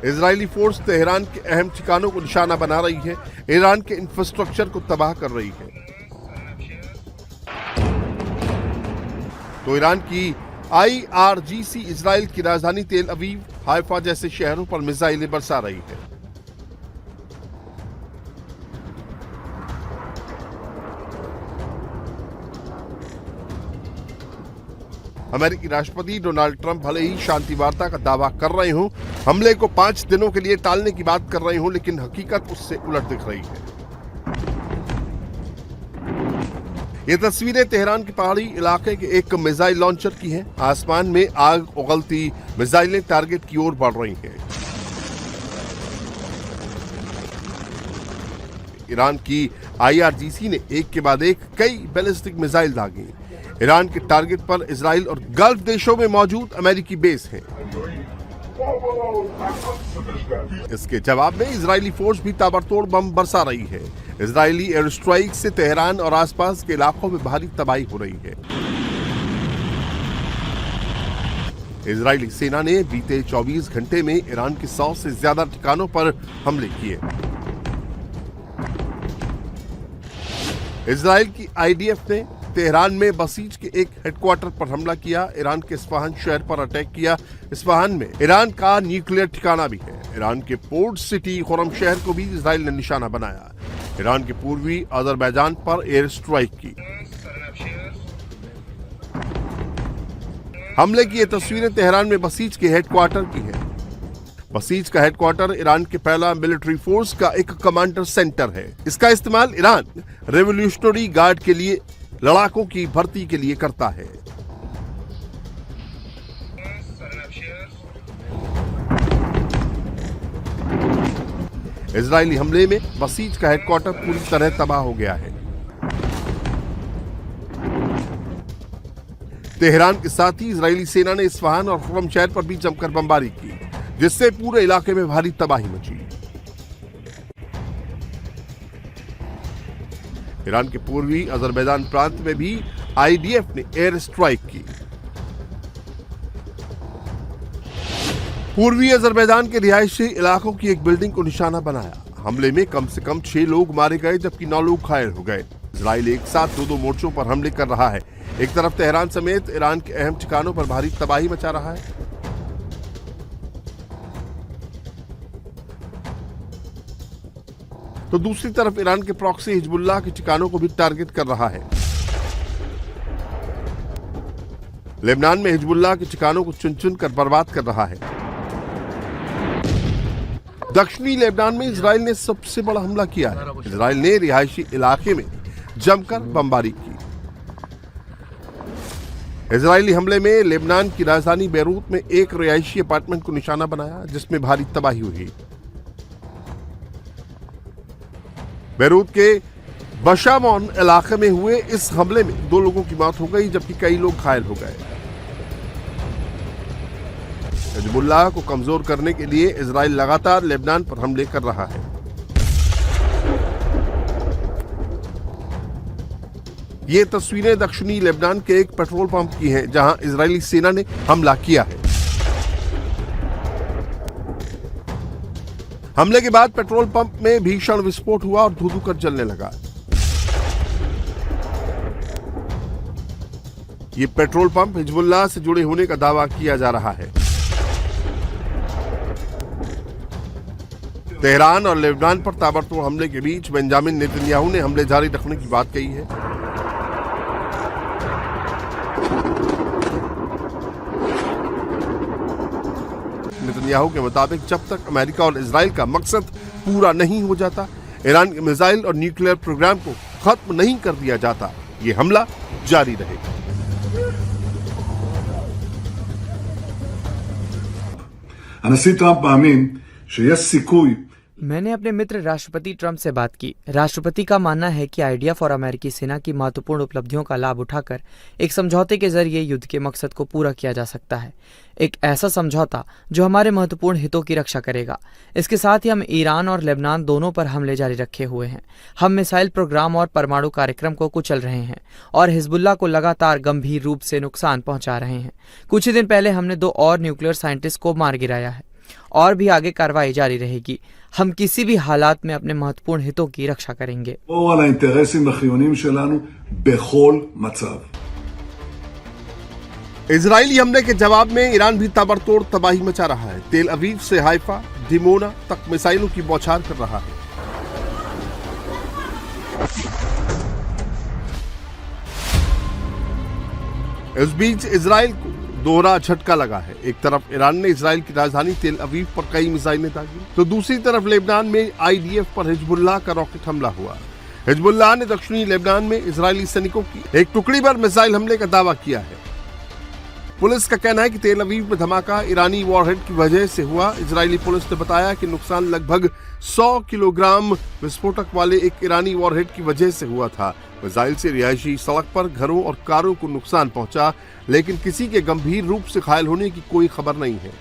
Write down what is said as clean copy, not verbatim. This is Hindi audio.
इजरायली फोर्स तेहरान के अहम ठिकानों को निशाना बना रही है, ईरान के इंफ्रास्ट्रक्चर को तबाह कर रही है। तो ईरान की IRGC इजराइल की राजधानी तेल अवीव, हाइफा जैसे शहरों पर मिसाइलें बरसा रही है। अमेरिकी राष्ट्रपति डोनाल्ड ट्रंप भले ही शांति वार्ता का दावा कर रहे हों, हमले को 5 दिनों के लिए टालने की बात कर रहे हों, लेकिन हकीकत उससे उलट दिख रही है। ये तस्वीरें तेहरान के पहाड़ी इलाके के एक मिसाइल लॉन्चर की हैं। आसमान में आग उगलती मिसाइलें टारगेट की ओर बढ़ रही हैं। ईरान की IRGC ने एक के बाद एक कई बैलिस्टिक मिसाइल दागी। ईरान के टारगेट पर इजराइल और गल्फ देशों में मौजूद अमेरिकी बेस हैं। इसके जवाब में इजरायली फोर्स भी ताबड़तोड़ बम बरसा रही है। इजरायली एयर स्ट्राइक से तेहरान और आसपास के इलाकों में भारी तबाही हो रही है। इजरायली सेना ने बीते 24 घंटे में ईरान के 100 से ज्यादा ठिकानों पर हमले किए। इजराइल की IDF ने तेहरान में बसीज के एक हेडक्वार्टर पर हमला किया। ईरान के इस्फहान शहर पर अटैक किया। इस्फहान में ईरान का न्यूक्लियर ठिकाना भी है। ईरान के पोर्ट सिटी खुरम शहर को भी इजराइल ने निशाना बनाया। ईरान के पूर्वी अजरबैजान पर एयर स्ट्राइक की। हमले की ये तस्वीरें तेहरान में बसीज के हेडक्वार्टर की है। बसीज का हेडक्वार्टर ईरान के पहला मिलिट्री फोर्स का एक कमांडर सेंटर है। इसका इस्तेमाल ईरान रेवोल्यूशनरी गार्ड के लिए लड़ाकों की भर्ती के लिए करता है। इजरायली हमले में बसीज का हेडक्वार्टर पूरी तरह तबाह हो गया है। तेहरान के साथ ही इजरायली सेना ने इस्फहान और खुरम शहर पर भी जमकर बमबारी की, जिससे पूरे इलाके में भारी तबाही मची। ईरान के पूर्वी अजरबैजान प्रांत में भी IDF ने एयर स्ट्राइक की। पूर्वी अजरबैजान के रिहायशी इलाकों की एक बिल्डिंग को निशाना बनाया। हमले में कम से कम 6 लोग मारे गए, जबकि 9 लोग घायल हो गए। इजराइल एक साथ 2 मोर्चों पर हमले कर रहा है। एक तरफ तेहरान समेत ईरान के अहम ठिकानों पर भारी तबाही मचा रहा है, तो दूसरी तरफ ईरान के प्रॉक्सी हिजबुल्लाह के ठिकानों को भी टारगेट कर रहा है। लेबनान में हिजबुल्लाह के ठिकानों को चुन चुन कर बर्बाद कर रहा है। दक्षिणी लेबनान में इजराइल ने सबसे बड़ा हमला किया है। इजराइल ने रिहायशी इलाके में जमकर बमबारी की। इजरायली हमले में लेबनान की राजधानी बेरूत में एक रिहायशी अपार्टमेंट को निशाना बनाया, जिसमें भारी तबाही हुई। बेरूत के बशामोन इलाके में हुए इस हमले में 2 लोगों की मौत हो गई, जबकि कई लोग घायल हो गए। हिजबुल्लाह को कमजोर करने के लिए इजराइल लगातार लेबनान पर हमले कर रहा है। ये तस्वीरें दक्षिणी लेबनान के एक पेट्रोल पंप की हैं, जहां इजरायली सेना ने हमला किया है। हमले के बाद पेट्रोल पंप में भीषण विस्फोट हुआ और धू-धू कर जलने लगा। ये पेट्रोल पंप हिजबुल्लाह से जुड़े होने का दावा किया जा रहा है। तेहरान और लेबनान पर ताबड़तोड़ हमले के बीच बेंजामिन नेतन्याहू ने हमले जारी रखने की बात कही है। नेतन्याहू के मुताबिक जब तक अमेरिका और इजराइल का मकसद पूरा नहीं हो जाता, ईरान के मिसाइल और न्यूक्लियर प्रोग्राम को खत्म नहीं कर दिया जाता, ये हमला जारी रहेगा। הנשיא טראמפ מאמין שיש סיכוי मैंने अपने मित्र राष्ट्रपति ट्रंप से बात की। राष्ट्रपति का मानना है कि IDF और अमेरिकी सेना की महत्वपूर्ण उपलब्धियों का लाभ उठाकर एक समझौते के जरिए युद्ध के मकसद को पूरा किया जा सकता है। एक ऐसा समझौता जो हमारे महत्वपूर्ण हितों की रक्षा करेगा। इसके साथ ही हम ईरान और लेबनान दोनों पर हमले जारी रखे हुए हैं। हम मिसाइल प्रोग्राम और परमाणु कार्यक्रम को कुचल रहे हैं और हिजबुल्लाह को लगातार गंभीर रूप से नुकसान पहुंचा रहे हैं। कुछ ही दिन पहले हमने 2 और न्यूक्लियर साइंटिस्ट को मार गिराया है और भी आगे कार्रवाई जारी रहेगी। हम किसी भी हालात में अपने महत्वपूर्ण हितों की रक्षा करेंगे। לשמור על האינטרסים החיוניים שלנו בכל מצב. इजरायली हमले के जवाब में ईरान भी ताबड़तोड़ तबाही मचा रहा है। तेल अवीव से हाइफा, डिमोना तक मिसाइलों की बौछार कर रहा है। इस बीच इजराइल को दोहरा झटका लगा है। एक तरफ ईरान ने इजराइल की राजधानी तेल अवीव पर कई मिसाइलें दागी, तो दूसरी तरफ लेबनान में आईडीएफ पर हिजबुल्लाह का रॉकेट हमला हुआ। हिजबुल्लाह ने दक्षिणी लेबनान में इजरायली सैनिकों की एक टुकड़ी पर मिसाइल हमले का दावा किया है। पुलिस का कहना है कि तेल अवीव में धमाका ईरानी वॉरहेड की वजह से हुआ। इजरायली पुलिस ने बताया कि नुकसान लगभग 100 किलोग्राम विस्फोटक वाले एक ईरानी वॉरहेड की वजह से हुआ था। मिसाइल से रिहायशी सड़क पर घरों और कारों को नुकसान पहुंचा, लेकिन किसी के गंभीर रूप से घायल होने की कोई खबर नहीं है।